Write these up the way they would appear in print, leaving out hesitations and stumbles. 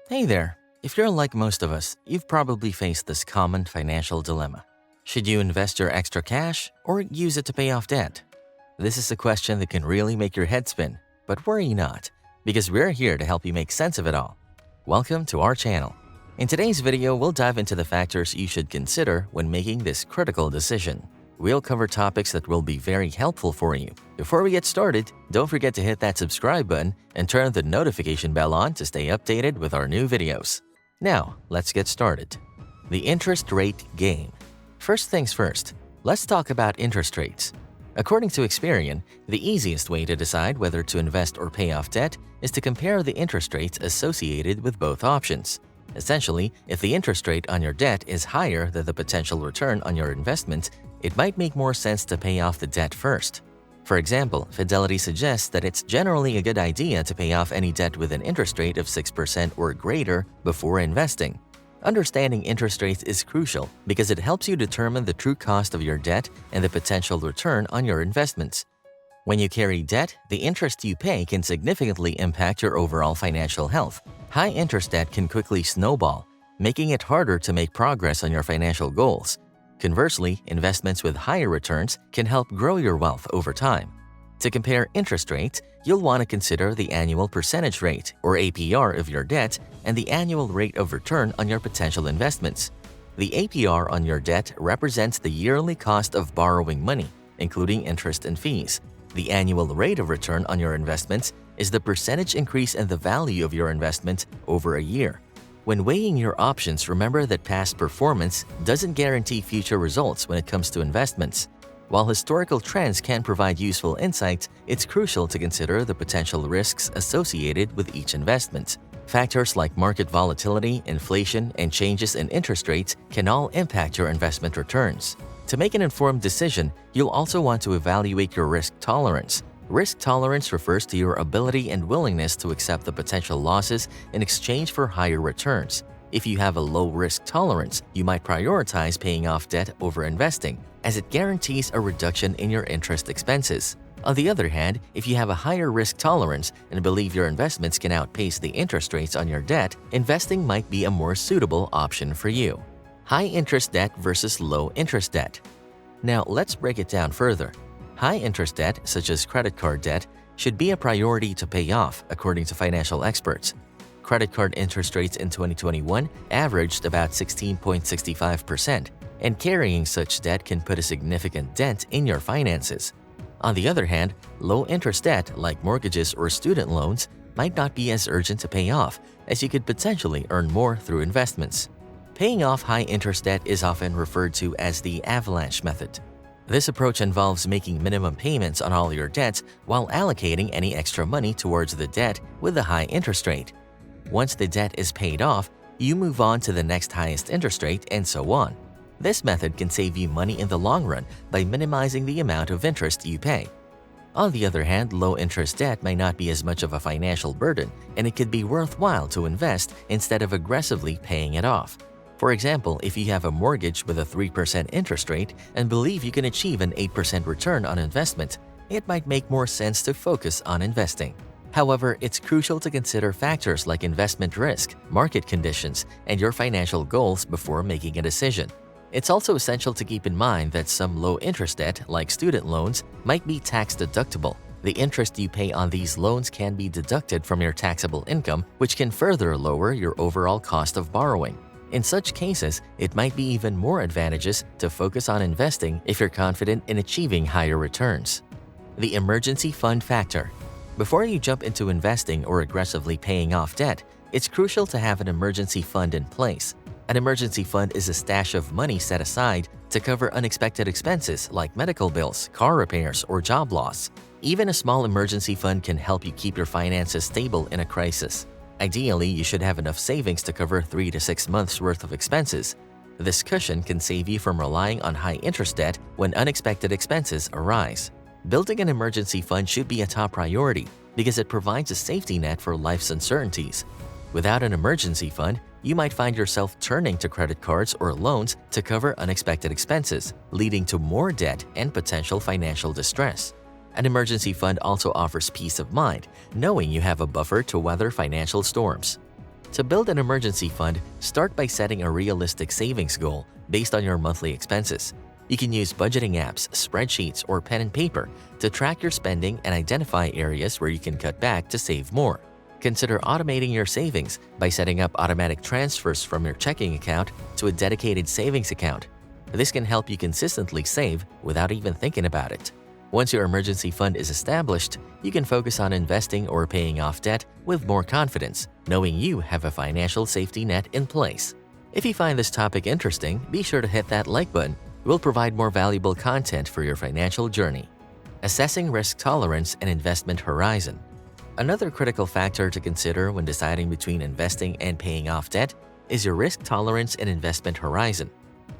Hey there. If you're like most of us, you've probably faced this common financial dilemma. Should you invest your extra cash or use it to pay off debt? This is a question that can really make your head spin, but worry not, because we're here to help you make sense of it all. Welcome to our channel. In today's video, we'll dive into the factors you should consider when making this critical decision. We'll cover topics that will be very helpful for you. Before we get started, don't forget to hit that subscribe button and turn the notification bell on to stay updated with our new videos. Now, let's get started. The interest rate game. First things first, let's talk about interest rates. According to Experian, the easiest way to decide whether to invest or pay off debt is to compare the interest rates associated with both options. Essentially, if the interest rate on your debt is higher than the potential return on your investment, it might make more sense to pay off the debt first. For example, Fidelity suggests that it's generally a good idea to pay off any debt with an interest rate of 6% or greater before investing. Understanding interest rates is crucial because it helps you determine the true cost of your debt and the potential return on your investments. When you carry debt, the interest you pay can significantly impact your overall financial health. High interest debt can quickly snowball, making it harder to make progress on your financial goals. Conversely, investments with higher returns can help grow your wealth over time. To compare interest rates, you'll want to consider the annual percentage rate, or APR, of your debt and the annual rate of return on your potential investments. The APR on your debt represents the yearly cost of borrowing money, including interest and fees. The annual rate of return on your investments is the percentage increase in the value of your investment over a year. When weighing your options, remember that past performance doesn't guarantee future results when it comes to investments. While historical trends can provide useful insights, it's crucial to consider the potential risks associated with each investment. Factors like market volatility, inflation, and changes in interest rates can all impact your investment returns. To make an informed decision, you'll also want to evaluate your risk tolerance. Risk tolerance refers to your ability and willingness to accept the potential losses in exchange for higher returns. If you have a low risk tolerance, you might prioritize paying off debt over investing, as it guarantees a reduction in your interest expenses. On the other hand, if you have a higher risk tolerance and believe your investments can outpace the interest rates on your debt, investing might be a more suitable option for you. High interest debt versus low interest debt. Now, let's break it down further. High interest debt, such as credit card debt, should be a priority to pay off, according to financial experts. Credit card interest rates in 2021 averaged about 16.65%, and carrying such debt can put a significant dent in your finances. On the other hand, low interest debt, like mortgages or student loans, might not be as urgent to pay off, as you could potentially earn more through investments. Paying off high interest debt is often referred to as the avalanche method. This approach involves making minimum payments on all your debts while allocating any extra money towards the debt with the high interest rate. Once the debt is paid off, you move on to the next highest interest rate, and so on. This method can save you money in the long run by minimizing the amount of interest you pay. On the other hand, low interest debt may not be as much of a financial burden, and it could be worthwhile to invest instead of aggressively paying it off. For example, if you have a mortgage with a 3% interest rate and believe you can achieve an 8% return on investment, it might make more sense to focus on investing. However, it's crucial to consider factors like investment risk, market conditions, and your financial goals before making a decision. It's also essential to keep in mind that some low-interest debt, like student loans, might be tax-deductible. The interest you pay on these loans can be deducted from your taxable income, which can further lower your overall cost of borrowing. In such cases, it might be even more advantageous to focus on investing if you're confident in achieving higher returns. The emergency fund factor. Before you jump into investing or aggressively paying off debt, it's crucial to have an emergency fund in place. An emergency fund is a stash of money set aside to cover unexpected expenses like medical bills, car repairs, or job loss. Even a small emergency fund can help you keep your finances stable in a crisis. Ideally, you should have enough savings to cover 3 to 6 months' worth of expenses. This cushion can save you from relying on high interest debt when unexpected expenses arise. Building an emergency fund should be a top priority because it provides a safety net for life's uncertainties. Without an emergency fund, you might find yourself turning to credit cards or loans to cover unexpected expenses, leading to more debt and potential financial distress. An emergency fund also offers peace of mind, knowing you have a buffer to weather financial storms. To build an emergency fund, start by setting a realistic savings goal based on your monthly expenses. You can use budgeting apps, spreadsheets, or pen and paper to track your spending and identify areas where you can cut back to save more. Consider automating your savings by setting up automatic transfers from your checking account to a dedicated savings account. This can help you consistently save without even thinking about it. Once your emergency fund is established, you can focus on investing or paying off debt with more confidence, knowing you have a financial safety net in place. If you find this topic interesting, be sure to hit that like button. We'll provide more valuable content for your financial journey. Assessing risk tolerance and investment horizon. Another critical factor to consider when deciding between investing and paying off debt is your risk tolerance and investment horizon.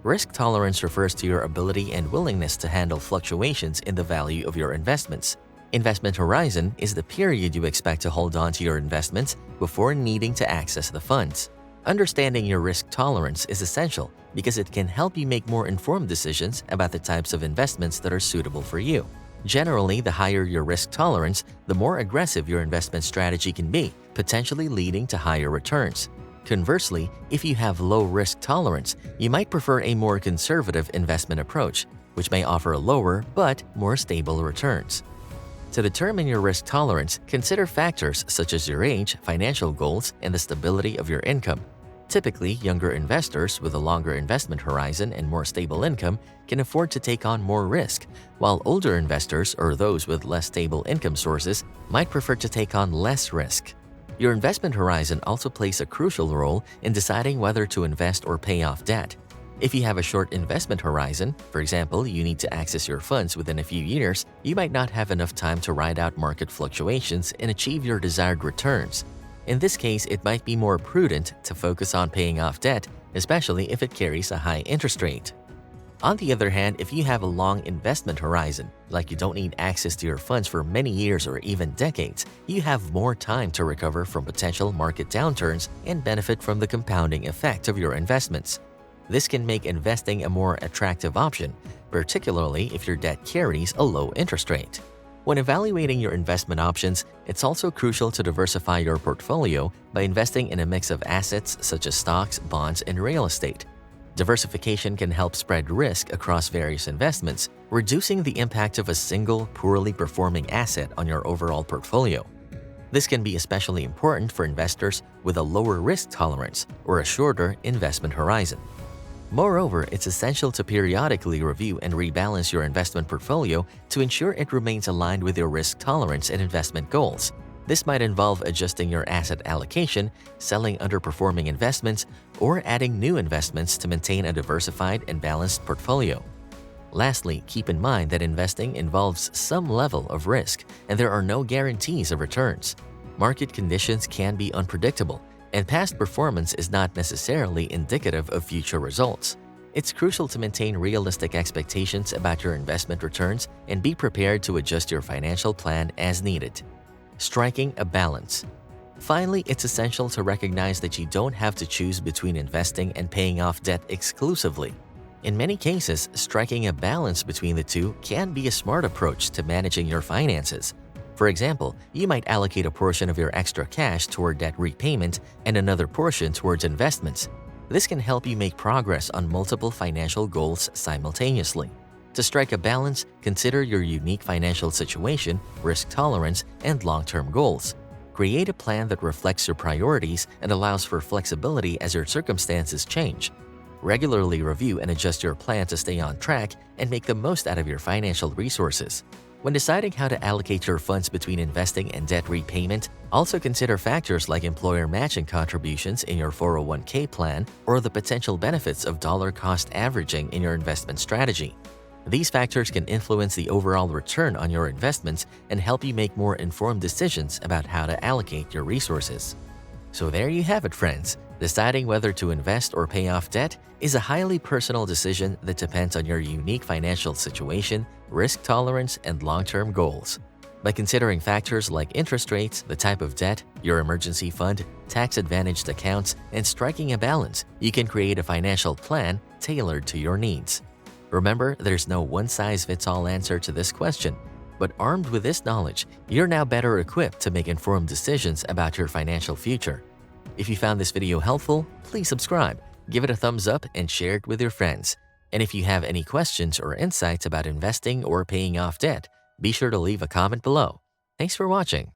Risk tolerance refers to your ability and willingness to handle fluctuations in the value of your investments. Investment horizon is the period you expect to hold on to your investments before needing to access the funds. Understanding your risk tolerance is essential because it can help you make more informed decisions about the types of investments that are suitable for you. Generally, the higher your risk tolerance, the more aggressive your investment strategy can be, potentially leading to higher returns. Conversely, if you have low risk tolerance, you might prefer a more conservative investment approach, which may offer lower but more stable returns. To determine your risk tolerance, consider factors such as your age, financial goals, and the stability of your income. Typically, younger investors with a longer investment horizon and more stable income can afford to take on more risk, while older investors or those with less stable income sources might prefer to take on less risk. Your investment horizon also plays a crucial role in deciding whether to invest or pay off debt. If you have a short investment horizon, for example, you need to access your funds within a few years, you might not have enough time to ride out market fluctuations and achieve your desired returns. In this case, it might be more prudent to focus on paying off debt, especially if it carries a high interest rate. On the other hand, if you have a long investment horizon, like you don't need access to your funds for many years or even decades, you have more time to recover from potential market downturns and benefit from the compounding effect of your investments. This can make investing a more attractive option, particularly if your debt carries a low interest rate. When evaluating your investment options, it's also crucial to diversify your portfolio by investing in a mix of assets such as stocks, bonds, and real estate. Diversification can help spread risk across various investments, reducing the impact of a single, poorly performing asset on your overall portfolio. This can be especially important for investors with a lower risk tolerance or a shorter investment horizon. Moreover, it's essential to periodically review and rebalance your investment portfolio to ensure it remains aligned with your risk tolerance and investment goals. This might involve adjusting your asset allocation, selling underperforming investments, or adding new investments to maintain a diversified and balanced portfolio. Lastly, keep in mind that investing involves some level of risk, and there are no guarantees of returns. Market conditions can be unpredictable, and past performance is not necessarily indicative of future results. It's crucial to maintain realistic expectations about your investment returns and be prepared to adjust your financial plan as needed. Striking a balance. Finally, it's essential to recognize that you don't have to choose between investing and paying off debt exclusively. In many cases, striking a balance between the two can be a smart approach to managing your finances. For example, you might allocate a portion of your extra cash toward debt repayment and another portion towards investments. This can help you make progress on multiple financial goals simultaneously. To strike a balance, consider your unique financial situation, risk tolerance, and long-term goals. Create a plan that reflects your priorities and allows for flexibility as your circumstances change. Regularly review and adjust your plan to stay on track and make the most out of your financial resources. When deciding how to allocate your funds between investing and debt repayment, also consider factors like employer matching contributions in your 401k plan or the potential benefits of dollar cost averaging in your investment strategy. These factors can influence the overall return on your investments and help you make more informed decisions about how to allocate your resources. So there you have it, friends. Deciding whether to invest or pay off debt is a highly personal decision that depends on your unique financial situation, risk tolerance, and long-term goals. By considering factors like interest rates, the type of debt, your emergency fund, tax-advantaged accounts, and striking a balance, you can create a financial plan tailored to your needs. Remember, there's no one-size-fits-all answer to this question, but armed with this knowledge, you're now better equipped to make informed decisions about your financial future. If you found this video helpful, please subscribe, give it a thumbs up, and share it with your friends. And if you have any questions or insights about investing or paying off debt, be sure to leave a comment below. Thanks for watching.